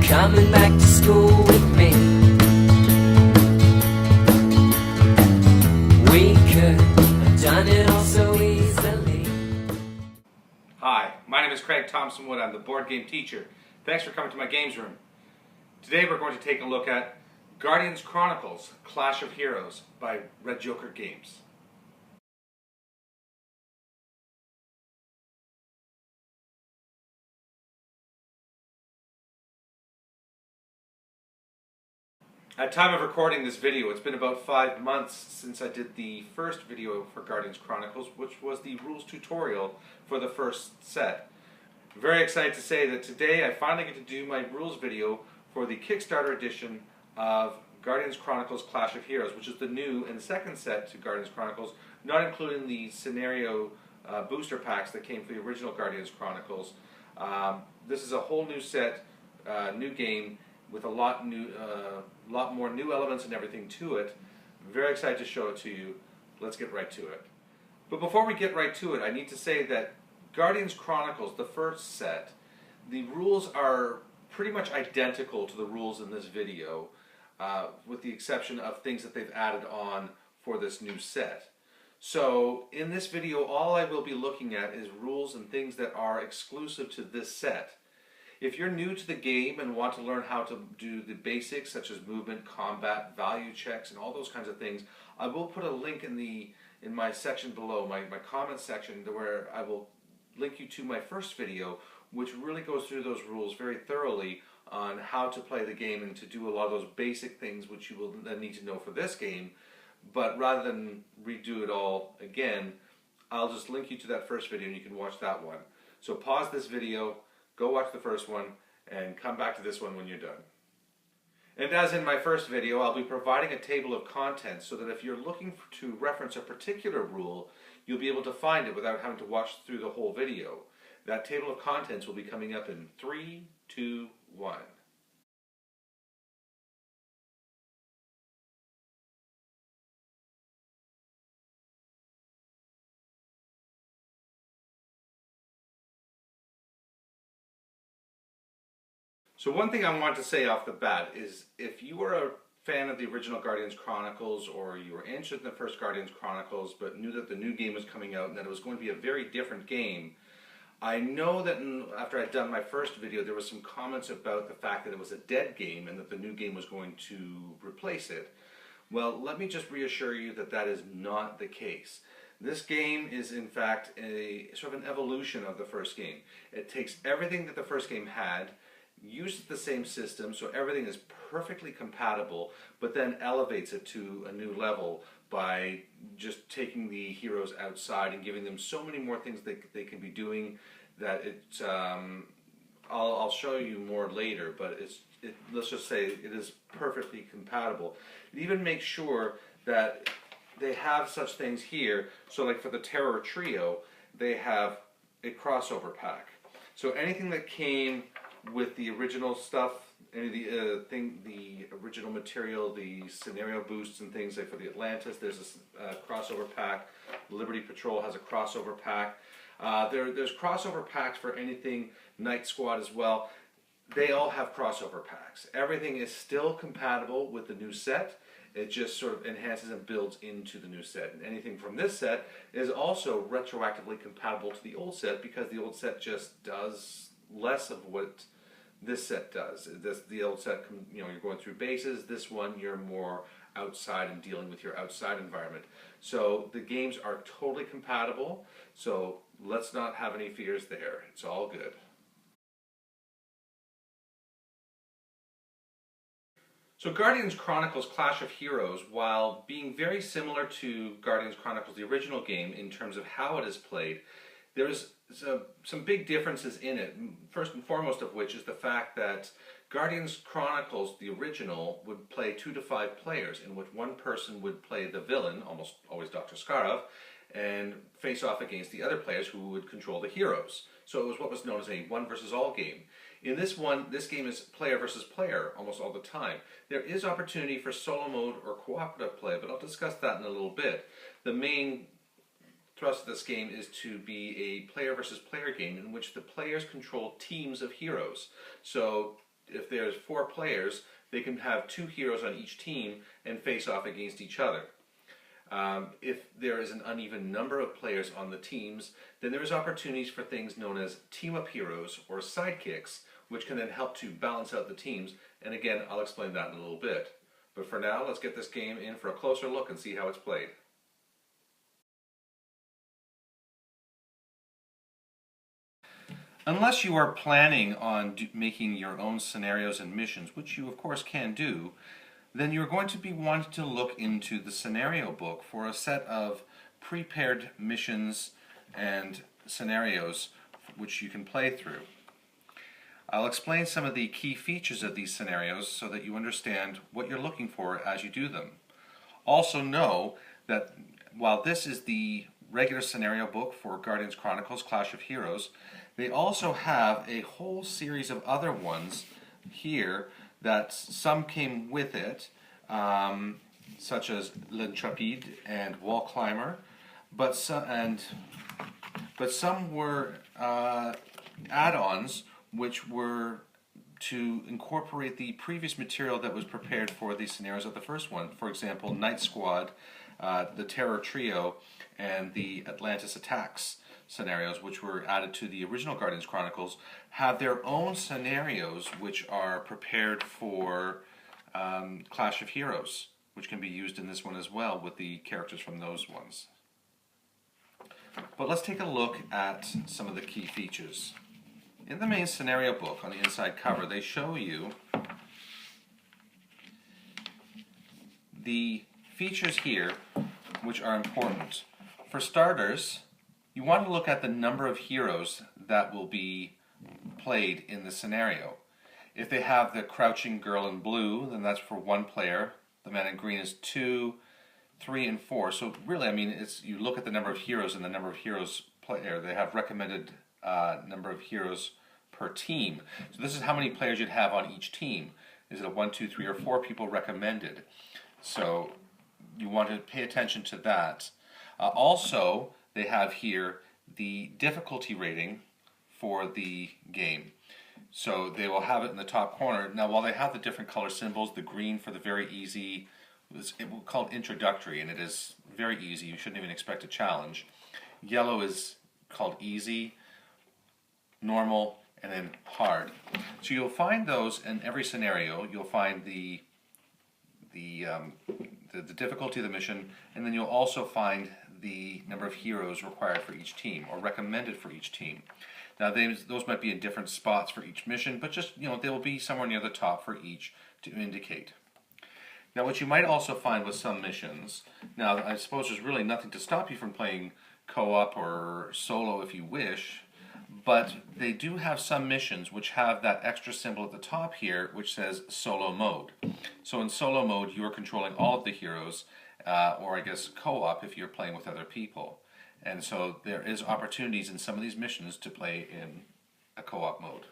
coming back to school with me. We could have done it all so easily. Hi, my name is Craig Thompson Wood. I'm the board game teacher. Thanks for coming to my games room. Today we're going to take a look at Guardians Chronicles, Clash of Heroes by Red Joker Games. At time of recording this video, it's been about 5 months since I did the first video for Guardians Chronicles, which was the rules tutorial for the first set. Very excited to say that today I finally get to do my rules video for the Kickstarter edition of Guardians Chronicles Clash of Heroes, which is the new and second set to Guardians Chronicles, not including the scenario booster packs that came for the original Guardians Chronicles. This is a whole new set, new game, with a lot more new elements and everything to it. Very excited to show it to you. Let's get right to it. But before we get right to it, I need to say that Guardians Chronicles, the first set, the rules are pretty much identical to the rules in this video, with the exception of things that they've added on for this new set. So in this video, all I will be looking at is rules and things that are exclusive to this set. If you're new to the game and want to learn how to do the basics such as movement, combat, value checks, and all those kinds of things, I will put a link in my section below, my comment section, where I will link you to my first video, which really goes through those rules very thoroughly on how to play the game and to do a lot of those basic things which you will then need to know for this game. But rather than redo it all again, I'll just link you to that first video and you can watch that one. So pause this video, go watch the first one, and come back to this one when you're done. And as in my first video, I'll be providing a table of contents so that if you're looking to reference a particular rule, you'll be able to find it without having to watch through the whole video. That table of contents will be coming up in 3, 2, 1. So one thing I want to say off the bat is if you are a fan of the original Guardians Chronicles, or you were interested in the first Guardians Chronicles but knew that the new game was coming out and that it was going to be a very different game, I know that after I'd done my first video there was some comments about the fact that it was a dead game and that the new game was going to replace it. Well, let me just reassure you that that is not the case. This game is in fact a sort of an evolution of the first game. It takes everything that the first game had, uses the same system, so everything is perfectly compatible, but then elevates it to a new level by just taking the heroes outside and giving them so many more things they can be doing that it's I'll show you more later, but let's just say it is perfectly compatible. It even makes sure that they have such things here, so like for the Terror Trio they have a crossover pack. So anything that came with the original stuff, any of the original material, the scenario boosts and things like for the Atlantis, there's a crossover pack. Liberty Patrol has a crossover pack. There's crossover packs for anything Night Squad as well. They all have crossover packs. Everything is still compatible with the new set. It just sort of enhances and builds into the new set. And anything from this set is also retroactively compatible to the old set because the old set just does less of what this set does. The old set, you're going through bases. This one, you're more outside and dealing with your outside environment. So the games are totally compatible. So let's not have any fears there. It's all good. So Guardians Chronicles Clash of Heroes, while being very similar to Guardians Chronicles, the original game, in terms of how it is played, there's some big differences in it. First and foremost of which is the fact that Guardians Chronicles, the original, would play 2 to 5 players, in which one person would play the villain, almost always Dr. Skarov, and face off against the other players who would control the heroes. So it was what was known as a one versus all game. In this one, this game is player versus player almost all the time. There is opportunity for solo mode or cooperative play, but I'll discuss that in a little bit. The main thrust of this game is to be a player versus player game in which the players control teams of heroes. So if there's 4 players, they can have 2 heroes on each team and face off against each other. If there is an uneven number of players on the teams, then there is opportunities for things known as team-up heroes or sidekicks, which can then help to balance out the teams. And again, I'll explain that in a little bit. But for now, let's get this game in for a closer look and see how it's played. Unless you are planning on making your own scenarios and missions, which you of course can do, then you're going to be wanting to look into the scenario book for a set of prepared missions and scenarios which you can play through. I'll explain some of the key features of these scenarios so that you understand what you're looking for as you do them. Also know that while this is the regular scenario book for Guardians Chronicles Clash of Heroes, they also have a whole series of other ones here that some came with it, such as L'Intrepide and Wall Climber, but some were add-ons which were to incorporate the previous material that was prepared for the scenarios of the first one. For example, Night Squad, the Terror Trio, and the Atlantis Attacks scenarios, which were added to the original Guardians Chronicles, have their own scenarios which are prepared for Clash of Heroes, which can be used in this one as well with the characters from those ones. But let's take a look at some of the key features. In the main scenario book, on the inside cover, they show you the features here which are important. For starters, you want to look at the number of heroes that will be played in the scenario. If they have the crouching girl in blue, then that's for 1 player. The man in green is 2, 3, and 4. So really, I mean, you look at the number of heroes and the number of heroes player. They have recommended number of heroes per team. So this is how many players you'd have on each team. Is it a 1, 2, 3, or 4 people recommended? So you want to pay attention to that. Also, they have here the difficulty rating for the game. So they will have it in the top corner. Now, while they have the different color symbols, the green for the very easy, it will called introductory, and it is very easy. You shouldn't even expect a challenge. Yellow is called easy, normal, and then hard. So you'll find those in every scenario. You'll find the difficulty of the mission, and then you'll also find the number of heroes required for each team, or recommended for each team. Now those might be in different spots for each mission, but just, they will be somewhere near the top for each to indicate. Now what you might also find with some missions, now I suppose there's really nothing to stop you from playing co-op or solo if you wish, but they do have some missions which have that extra symbol at the top here which says solo mode. So in solo mode you are controlling all of the heroes, or I guess co-op if you're playing with other people. And so there is opportunities in some of these missions to play in a co-op mode.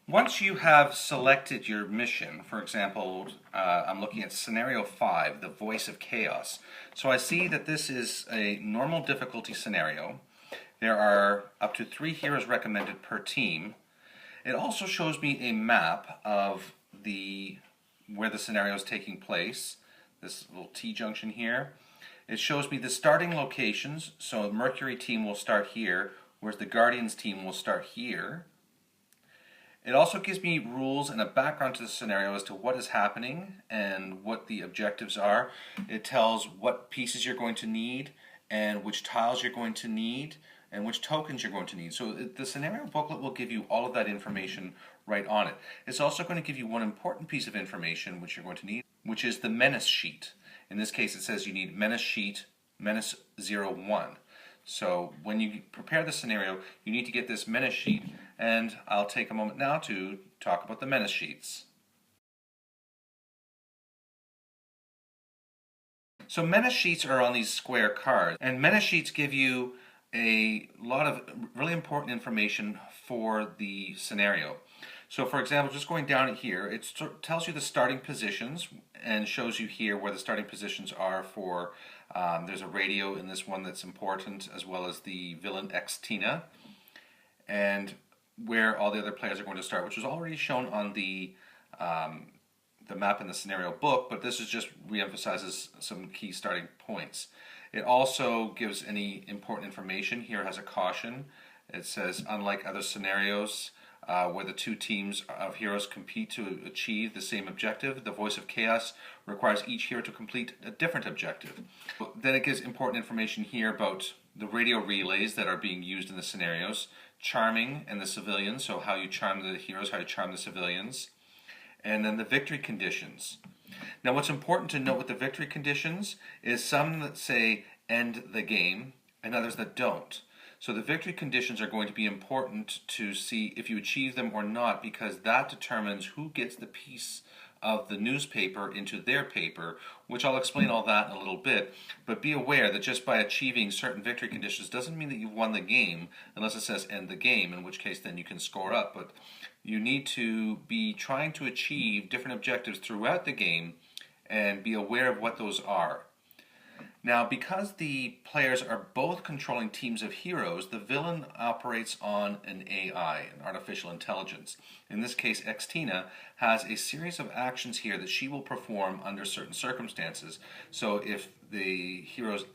Once you have selected your mission, for example, I'm looking at Scenario 5, the Voice of Chaos. So I see that this is a normal difficulty scenario. There are up to 3 heroes recommended per team. It also shows me a map of where the scenario is taking place, this little T-junction here. It shows me the starting locations, so the Mercury team will start here, whereas the Guardians team will start here. It also gives me rules and a background to the scenario as to what is happening and what the objectives are. It tells what pieces you're going to need and which tiles you're going to need and which tokens you're going to need. So the scenario booklet will give you all of that information right on it. It's also going to give you one important piece of information which you're going to need, which is the Menace sheet. In this case it says you need Menace sheet, Menace 01. So when you prepare the scenario, you need to get this Menace sheet, and I'll take a moment now to talk about the Menace sheets. So Menace sheets are on these square cards, and Menace sheets give you a lot of really important information for the scenario. So for example, just going down here, it tells you the starting positions and shows you here where the starting positions are for, there's a radio in this one that's important, as well as the villain X Tina. And where all the other players are going to start, which was already shown on the map in the scenario book, but this is just re-emphasizes some key starting points. It also gives any important information. Here has a caution. It says, unlike other scenarios where the two teams of heroes compete to achieve the same objective, the Voice of Chaos requires each hero to complete a different objective. Then it gives important information here about the radio relays that are being used in the scenarios, charming and the civilians, so how you charm the heroes, how you charm the civilians, and then the victory conditions. Now what's important to note with the victory conditions is some that say end the game and others that don't. So the victory conditions are going to be important to see if you achieve them or not, because that determines who gets the piece of the newspaper into their paper, which I'll explain all that in a little bit. But be aware that just by achieving certain victory conditions doesn't mean that you've won the game, unless it says end the game, in which case then you can score up. But you need to be trying to achieve different objectives throughout the game and be aware of what those are. Now, because the players are both controlling teams of heroes, the villain operates on an AI, an artificial intelligence. In this case, Xtina has a series of actions here that she will perform under certain circumstances. So if the heroes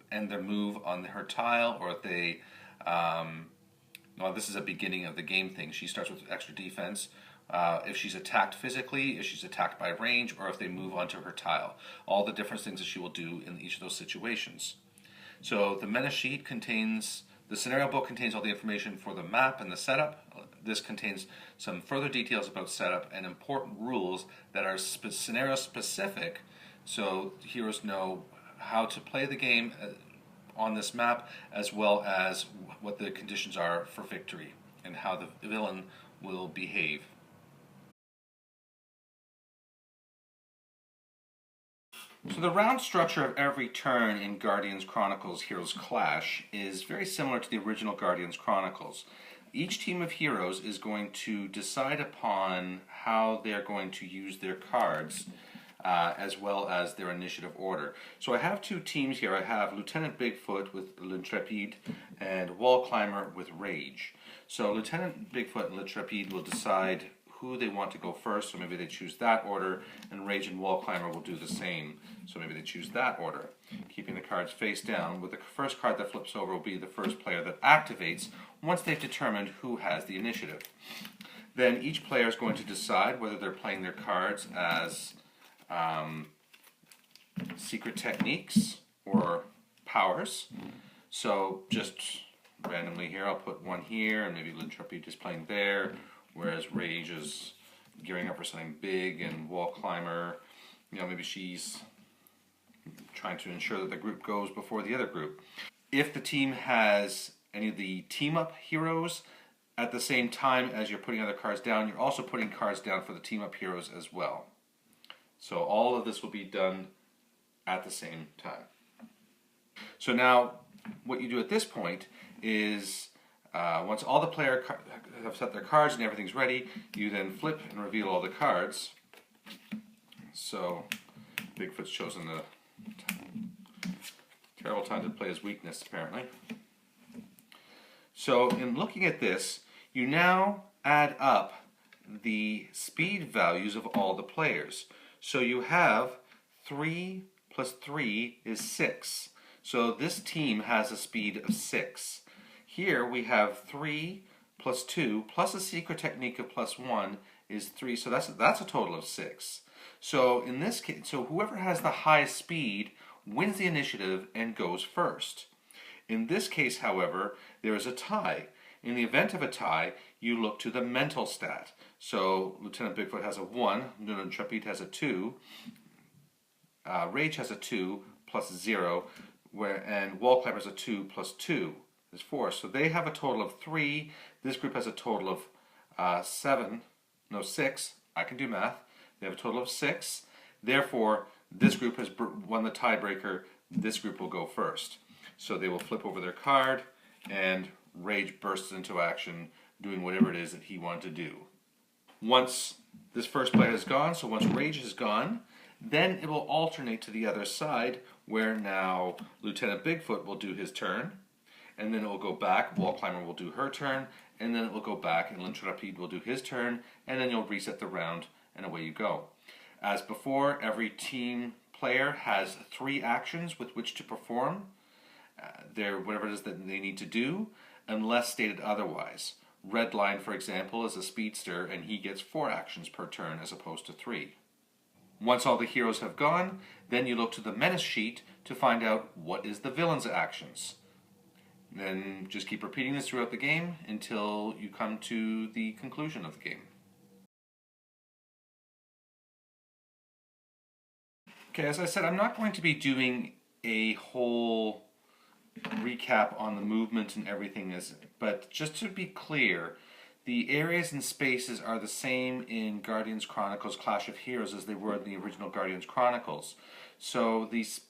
end their move on her tile, or if they, well, this is a beginning of the game thing. She starts with extra defense. If she's attacked physically, if she's attacked by range, or if they move onto her tile. All the different things that she will do in each of those situations. So the Menace sheet contains, the scenario book contains all the information for the map and the setup. This contains some further details about setup and important rules that are scenario specific, so heroes know how to play the game on this map, as well as what the conditions are for victory and how the villain will behave. So the round structure of every turn in Guardians Chronicles Heroes Clash is very similar to the original Guardians Chronicles. Each team of heroes is going to decide upon how they're going to use their cards, as well as their initiative order. So I have two teams here. I have Lieutenant Bigfoot with L'Intrépide and Wall Climber with Rage. So Lieutenant Bigfoot and L'Intrépide will decide who they want to go first, so maybe they choose that order, and Rage and Wall Climber will do the same, so maybe they choose that order. Keeping the cards face down, with the first card that flips over will be the first player that activates once they've determined who has the initiative. Then each player is going to decide whether they're playing their cards as secret techniques or powers. So just randomly here, I'll put one here, and maybe L'Intrépide is playing there, whereas Rage is gearing up for something big, and Wall Climber, you know, maybe she's trying to ensure that the group goes before the other group. If the team has any of the team-up heroes at the same time as you're putting other cards down, you're also putting cards down for the team-up heroes as well. So all of this will be done at the same time. So now, what you do at this point is, once all the players have set their cards and everything's ready, you then flip and reveal all the cards. So Bigfoot's chosen the terrible time to play his weakness, apparently. So in looking at this, you now add up the speed values of all the players. So you have 3 plus 3 is 6. So this team has a speed of 6. Here we have 3 plus 2 plus a secret technique of plus 1 is 3. So that's a total of 6. So in this case, so whoever has the highest speed wins the initiative and goes first. In this case, however, there is a tie. In the event of a tie, you look to the mental stat. So Lieutenant Bigfoot has a 1, L'Intrépide has a 2, Rage has a 2 plus 0, and Wall Climber has a 2 plus 2 is 4. So they have a total of 3. This group has a total of 6. I can do math. They have a total of 6. Therefore, this group has won the tiebreaker. This group will go first. So they will flip over their card, and Rage bursts into action, doing whatever it is that he wanted to do. Once this first player is gone, so once Rage is gone, then it will alternate to the other side, where now Lieutenant Bigfoot will do his turn, and then it will go back. Wall Climber will do her turn, and then it will go back, and L'Intrépide will do his turn, and then you'll reset the round, and away you go. As before, every team player has 3 actions with which to perform whatever it is that they need to do, unless stated otherwise. Redline, for example, is a speedster, and he gets 4 actions per turn as opposed to 3. Once all the heroes have gone, then you look to the Menace sheet to find out what is the villain's actions. Then just keep repeating this throughout the game until you come to the conclusion of the game. Okay, as I said, I'm not going to be doing a whole recap on the movement and everything, but just to be clear, the areas and spaces are the same in Guardians Chronicles Clash of Heroes as they were in the original Guardians Chronicles. So these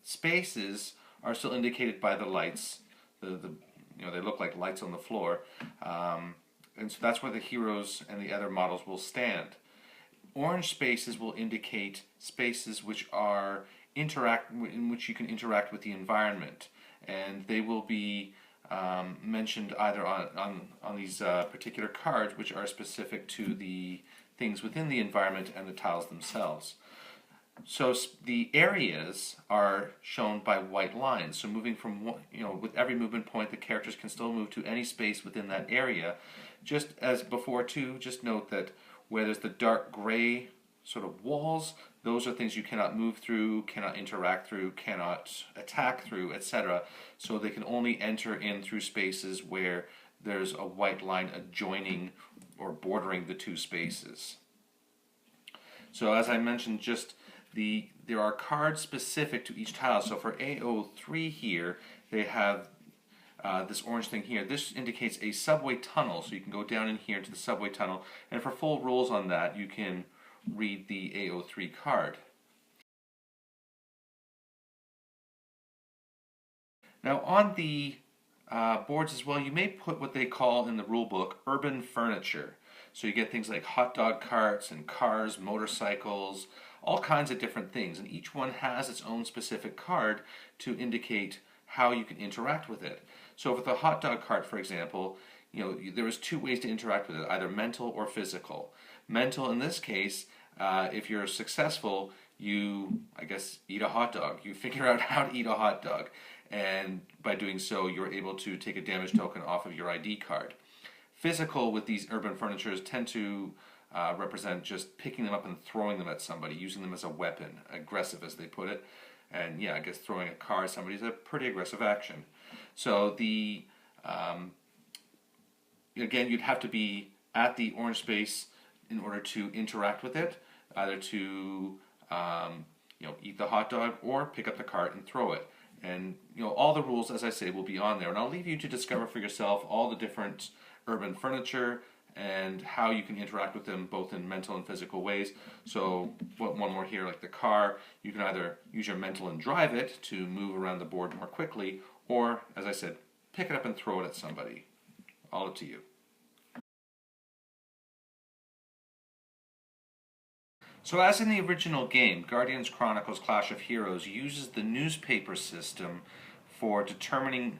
spaces are still indicated by the lights. They look like lights on the floor, and so that's where the heroes and the other models will stand. Orange spaces will indicate spaces which are in which you can interact with the environment, and they will be mentioned either on these particular cards, which are specific to the things within the environment and the tiles themselves. So the areas are shown by white lines. So moving from with every movement point, the characters can still move to any space within that area. Just as before too, just note that where there's the dark gray sort of walls, those are things you cannot move through, cannot interact through, cannot attack through, etc. So they can only enter in through spaces where there's a white line adjoining or bordering the 2 spaces. So as I mentioned, there are cards specific to each tile. So for AO3 here, they have this orange thing here. This indicates a subway tunnel, so you can go down in here to the subway tunnel. And for full rules on that, you can read the AO3 card. Now on the boards as well, you may put what they call in the rule book urban furniture. So you get things like hot dog carts and cars, motorcycles, all kinds of different things, and each one has its own specific card to indicate how you can interact with it. So with the hot dog cart, for example, there is 2 ways to interact with it, either mental or physical. Mental, in this case, if you're successful, you, eat a hot dog. You figure out how to eat a hot dog, and by doing so, you're able to take a damage token off of your ID card. Physical with these urban furnitures tend to represent just picking them up and throwing them at somebody, using them as a weapon, aggressive as they put it. And yeah, throwing a car at somebody is a pretty aggressive action. So again, you'd have to be at the orange space in order to interact with it, either to eat the hot dog or pick up the cart and throw it. And all the rules, as I say, will be on there. And I'll leave you to discover for yourself all the different urban furniture and how you can interact with them both in mental and physical ways. So one more here, like the car, you can either use your mental and drive it to move around the board more quickly, or, as I said, pick it up and throw it at somebody. All up to you. So as in the original game, Guardians Chronicles Clash of Heroes uses the newspaper system for determining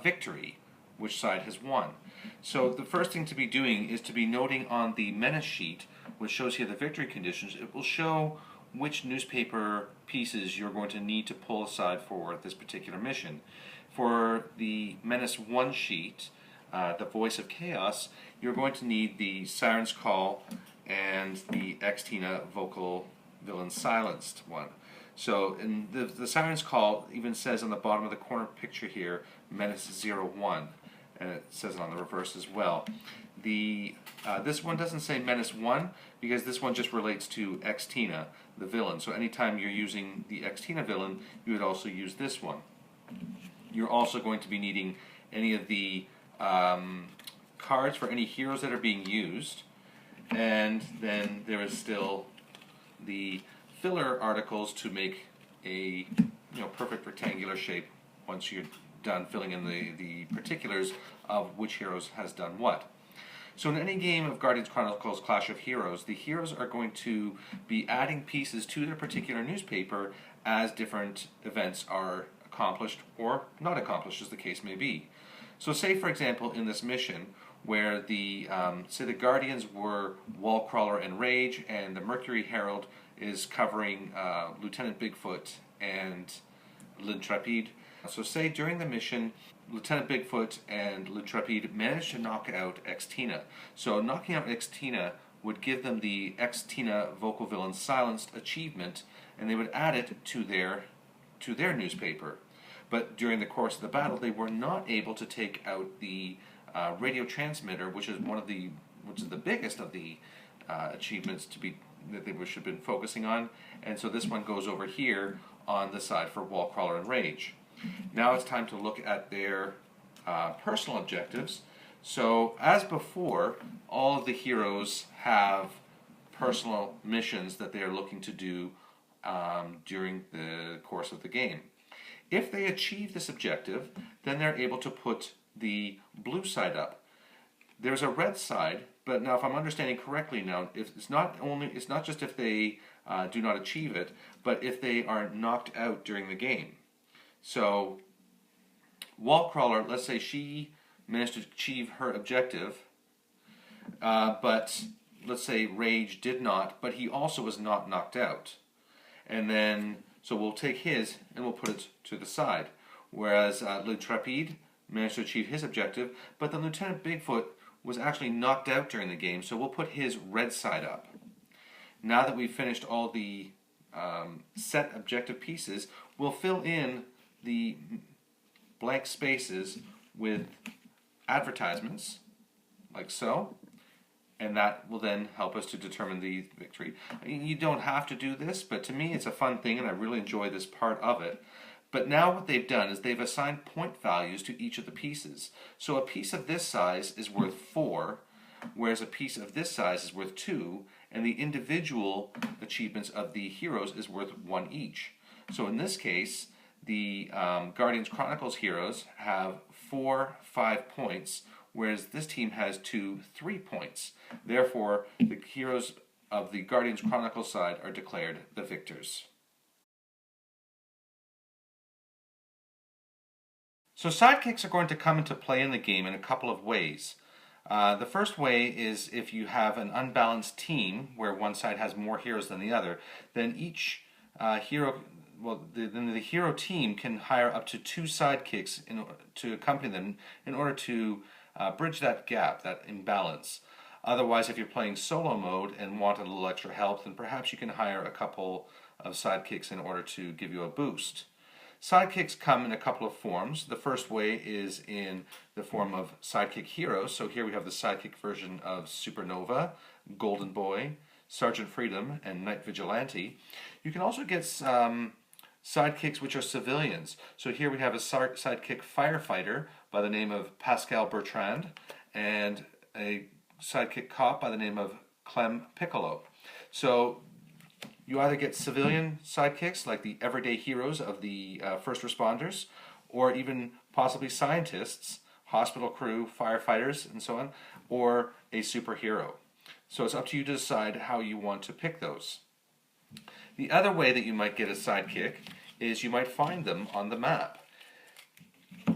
victory, which side has won. So the first thing to be doing is to be noting on the Menace sheet, which shows here the victory conditions. It will show which newspaper pieces you're going to need to pull aside for this particular mission. For the Menace 1 sheet, the Voice of Chaos, you're going to need the Siren's Call and the Xtina Vocal Villain Silenced one. So in the Siren's Call even says on the bottom of the corner picture here, Menace 01, and it says it on the reverse as well. This one doesn't say Menace 1 because this one just relates to Xtina, the villain. So anytime you're using the Xtina villain, you would also use this one. You're also going to be needing any of the cards for any heroes that are being used, and then there is still the filler articles to make a perfect rectangular shape once you're done filling in the particulars of which heroes has done what. So in any game of Guardians Chronicles Clash of Heroes, the heroes are going to be adding pieces to their particular newspaper as different events are accomplished or not accomplished, as the case may be. So say, for example, in this mission where say the Guardians were Wallcrawler and Rage, and the Mercury Herald is covering Lieutenant Bigfoot and L'Intrepide. So say during the mission, Lieutenant Bigfoot and L'Intrepide managed to knock out X-Tina. So knocking out X-Tina would give them the X-Tina Vocal Villain Silenced achievement, and they would add it to their newspaper. But during the course of the battle, they were not able to take out the radio transmitter, which is the biggest of the achievements that they should have been focusing on. And so this one goes over here on the side for Wallcrawler and Rage. Now it's time to look at their personal objectives. So as before, all of the heroes have personal missions that they are looking to do during the course of the game. If they achieve this objective, then they're able to put the blue side up. There's a red side, but now if I'm understanding correctly now, it's not just if they do not achieve it, but if they are knocked out during the game. So Wallcrawler, let's say she managed to achieve her objective, but let's say Rage did not, but he also was not knocked out. And then, so we'll take his and we'll put it to the side. Whereas L'Intrepide managed to achieve his objective, but then Lieutenant Bigfoot was actually knocked out during the game, so we'll put his red side up. Now that we've finished all the set objective pieces, we'll fill in the blank spaces with advertisements, like so, and that will then help us to determine the victory. I mean, you don't have to do this, but to me it's a fun thing and I really enjoy this part of it. But now what they've done is they've assigned point values to each of the pieces. So a piece of this size is worth 4, whereas a piece of this size is worth 2, and the individual achievements of the heroes is worth 1 each. So in this case, the Guardians Chronicles heroes have 4 5 points, whereas this team has 2 3 points. Therefore, the heroes of the Guardians Chronicles side are declared the victors. So sidekicks are going to come into play in the game in a couple of ways. The first way is if you have an unbalanced team where one side has more heroes than the other, then each hero, then the hero team can hire up to 2 sidekicks to accompany them in order to bridge that gap, that imbalance. Otherwise, if you're playing solo mode and want a little extra help, then perhaps you can hire a couple of sidekicks in order to give you a boost. Sidekicks come in a couple of forms. The first way is in the form of sidekick heroes. So here we have the sidekick version of Supernova, Golden Boy, Sergeant Freedom, and Night Vigilante. You can also get sidekicks which are civilians. So here we have a sidekick firefighter by the name of Pascal Bertrand and a sidekick cop by the name of Clem Piccolo. So you either get civilian sidekicks like the everyday heroes of the first responders, or even possibly scientists, hospital crew, firefighters, and so on, or a superhero. So it's up to you to decide how you want to pick those. The other way that you might get a sidekick is you might find them on the map.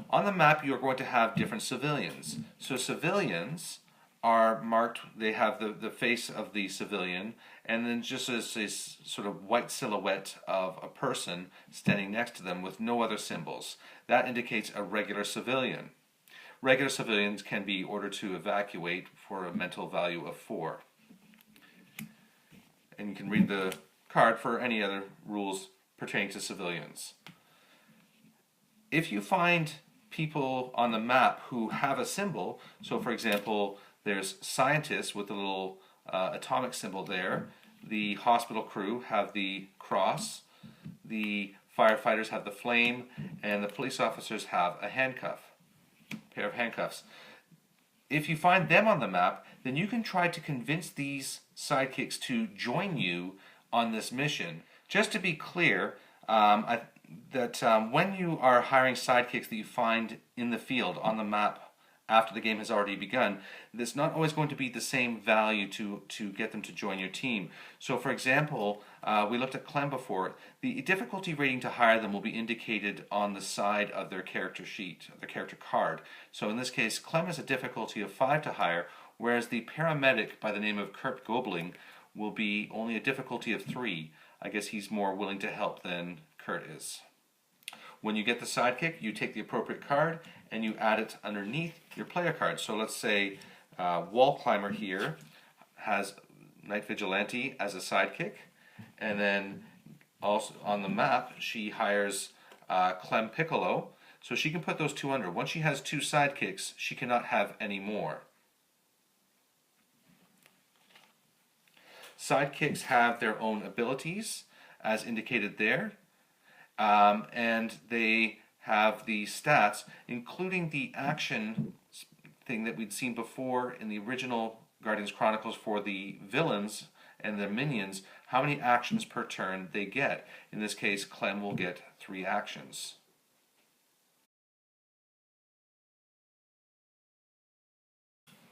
On the map you're going to have different civilians. So civilians are marked, they have the face of the civilian, and then just as a sort of white silhouette of a person standing next to them with no other symbols. That indicates a regular civilian. Regular civilians can be ordered to evacuate for a mental value of 4. And you can read the card for any other rules pertaining to civilians. If you find people on the map who have a symbol, so for example, there's scientists with a little atomic symbol there, the hospital crew have the cross, the firefighters have the flame, and the police officers have a pair of handcuffs. If you find them on the map, then you can try to convince these sidekicks to join you on this mission. Just to be clear, that when you are hiring sidekicks that you find in the field on the map after the game has already begun, there's not always going to be the same value to get them to join your team. So for example, we looked at Clem before. The difficulty rating to hire them will be indicated on the side of their character sheet, their character card. So in this case, Clem has a difficulty of 5 to hire, whereas the paramedic by the name of Kurt Gobling will be only a difficulty of 3. I guess he's more willing to help than Kurt is. When you get the sidekick, you take the appropriate card and you add it underneath your player card. So let's say Wall Climber here has Night Vigilante as a sidekick, and then also on the map she hires Clem Piccolo, so she can put those 2 under. Once she has 2 sidekicks, she cannot have any more. Sidekicks have their own abilities, as indicated there, and they have the stats, including the action thing that we'd seen before in the original Guardians Chronicles for the villains and their minions, how many actions per turn they get. In this case, Clem will get 3 actions.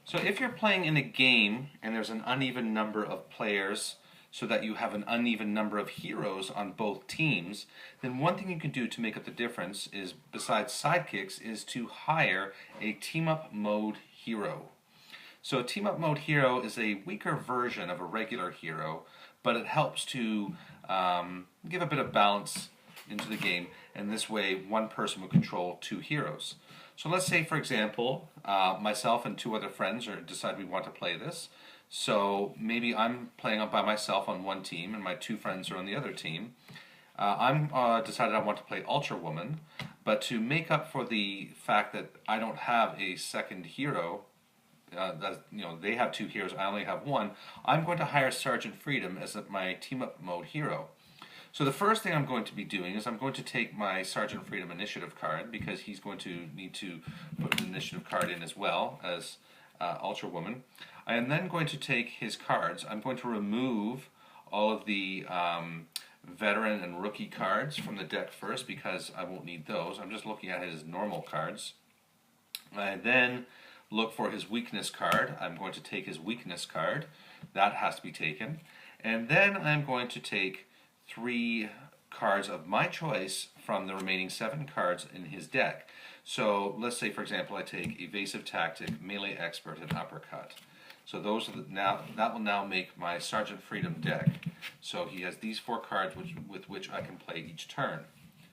So if you're playing in a game and there's an uneven number of players, so that you have an uneven number of heroes on both teams, then one thing you can do to make up the difference is, besides sidekicks, is to hire a team-up mode hero. So a team-up mode hero is a weaker version of a regular hero, but it helps to give a bit of balance into the game, and this way one person will control 2 heroes. So let's say, for example, myself and 2 other friends decide we want to play this. So maybe I'm playing by myself on one team and my 2 friends are on the other team. I'm decided I want to play Ultra Woman, but to make up for the fact that I don't have a second hero, they have 2 heroes, I only have 1, I'm going to hire Sergeant Freedom as my team-up mode hero. So the first thing I'm going to be doing is I'm going to take my Sergeant Freedom initiative card, because he's going to need to put an initiative card in as well as Ultra Woman. I am then going to take his cards. I'm going to remove all of the veteran and rookie cards from the deck first, because I won't need those. I'm just looking at his normal cards. I then look for his weakness card. I'm going to take his weakness card. That has to be taken. And then I'm going to take 3 cards of my choice from the remaining 7 cards in his deck. So let's say, for example, I take Evasive Tactic, Melee Expert, and Uppercut. So those are that will now make my Sergeant Freedom deck. So he has these 4 cards with which I can play each turn.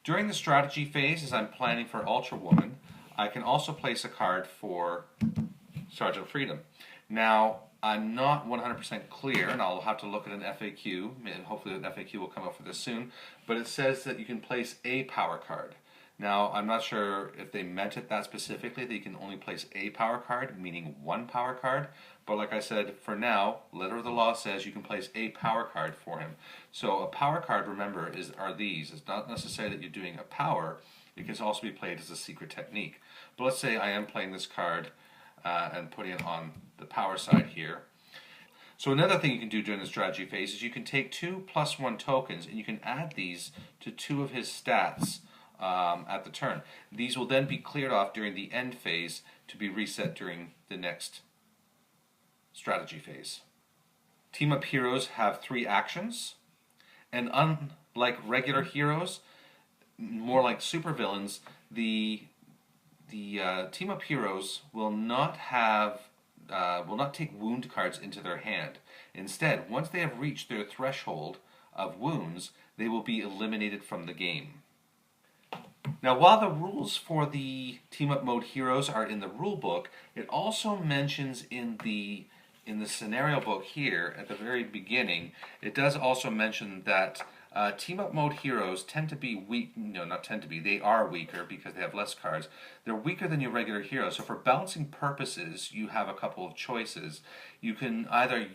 During the strategy phase, as I'm planning for Ultra Woman, I can also place a card for Sergeant Freedom. Now, I'm not 100% clear, and I'll have to look at an FAQ, and hopefully an FAQ will come out for this soon, but it says that you can place a power card. Now, I'm not sure if they meant it that specifically, that you can only place a power card, meaning 1 power card, but like I said, for now, letter of the law says you can place a power card for him. So a power card, remember, are these. It's not necessarily that you're doing a power, it can also be played as a secret technique. But let's say I am playing this card and putting it on the power side here. So another thing you can do during the strategy phase is you can take 2 +1 tokens and you can add these to 2 of his stats at the turn. These will then be cleared off during the end phase to be reset during the next strategy phase. Team-up heroes have 3 actions, and unlike regular heroes, more like supervillains, the team-up heroes will not take wound cards into their hand. Instead, once they have reached their threshold of wounds, they will be eliminated from the game. Now, while the rules for the team-up mode heroes are in the rule book, it also mentions in the scenario book here at the very beginning, it does also mention that team-up mode heroes tend to be weak. No, not tend to be. They are weaker because they have less cards. They're weaker than your regular heroes. So for balancing purposes, you have a couple of choices. You can either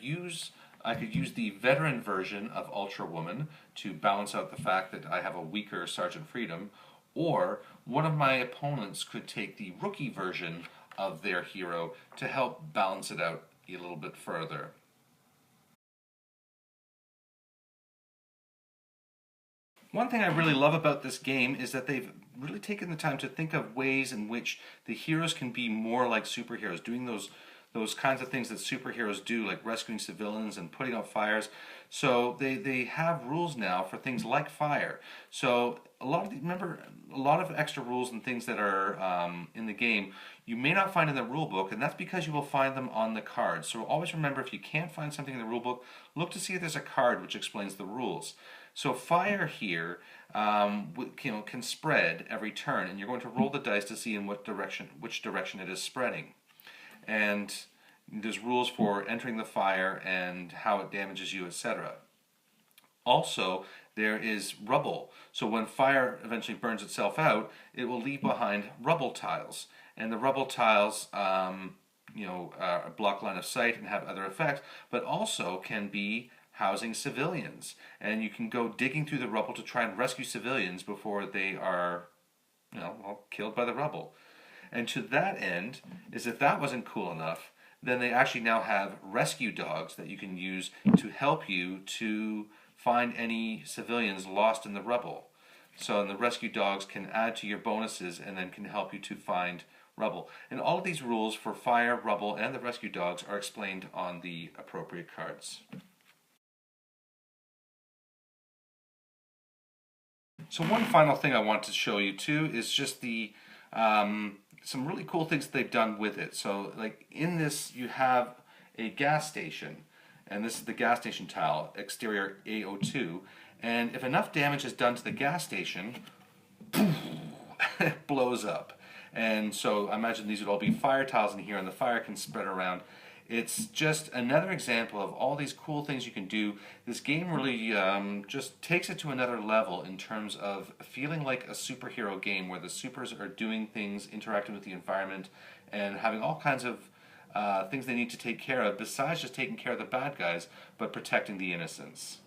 I could use the veteran version of Ultra Woman to balance out the fact that I have a weaker Sergeant Freedom, or one of my opponents could take the rookie version of their hero to help balance it out a little bit further. One thing I really love about this game is that they've really taken the time to think of ways in which the heroes can be more like superheroes, doing those kinds of things that superheroes do, like rescuing civilians and putting out fires. So they have rules now for things like fire. So remember, a lot of extra rules and things that are in the game you may not find in the rule book, and that's because you will find them on the cards. So always remember, if you can't find something in the rule book, look to see if there's a card which explains the rules. So fire here can spread every turn, and you're going to roll the dice to see in which direction it is spreading. And there's rules for entering the fire and how it damages you, etc. Also, there is rubble. So when fire eventually burns itself out, it will leave behind rubble tiles. And the rubble tiles block line of sight and have other effects, but also can be housing civilians. And you can go digging through the rubble to try and rescue civilians before they are killed by the rubble. And to that end, if that wasn't cool enough, then they actually now have rescue dogs that you can use to help you to find any civilians lost in the rubble. So the rescue dogs can add to your bonuses and then can help you to find rubble. And all of these rules for fire, rubble, and the rescue dogs are explained on the appropriate cards. So one final thing I want to show you too is just the some really cool things that they've done with it. So like in this you have a gas station, and this is the gas station tile, exterior AO2, and if enough damage is done to the gas station, it blows up. And so I imagine these would all be fire tiles in here, and the fire can spread around. It's just another example of all these cool things you can do. This game really just takes it to another level in terms of feeling like a superhero game where the supers are doing things, interacting with the environment, and having all kinds of things they need to take care of besides just taking care of the bad guys, but protecting the innocents.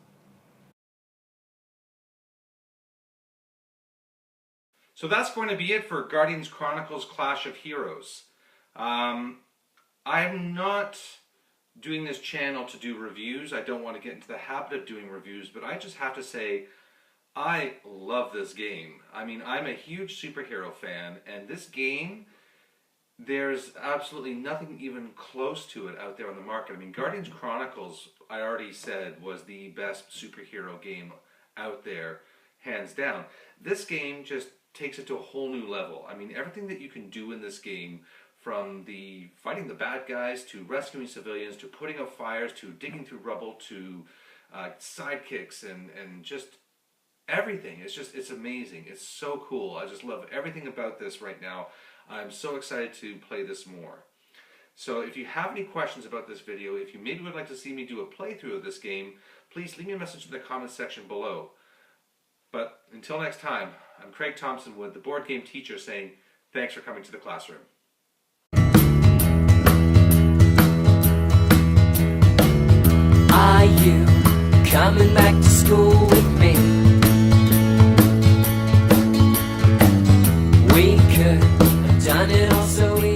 So that's going to be it for Guardians Chronicles Clash of Heroes. I'm not doing this channel to do reviews. I don't want to get into the habit of doing reviews, but I just have to say I love this game. I mean, I'm a huge superhero fan, and this game, there's absolutely nothing even close to it out there on the market. I mean, Guardians Chronicles, I already said, was the best superhero game out there, hands down. This game just takes it to a whole new level. I mean, everything that you can do in this game, from the fighting the bad guys, to rescuing civilians, to putting out fires, to digging through rubble, to sidekicks, and just everything. It's amazing. It's so cool. I just love everything about this right now. I'm so excited to play this more. So if you have any questions about this video, if you maybe would like to see me do a playthrough of this game, please leave me a message in the comments section below. But until next time, I'm Craig Thompson-Wood, the board game teacher, saying thanks for coming to the classroom. Are you coming back to school with me? We could have done it all so easy.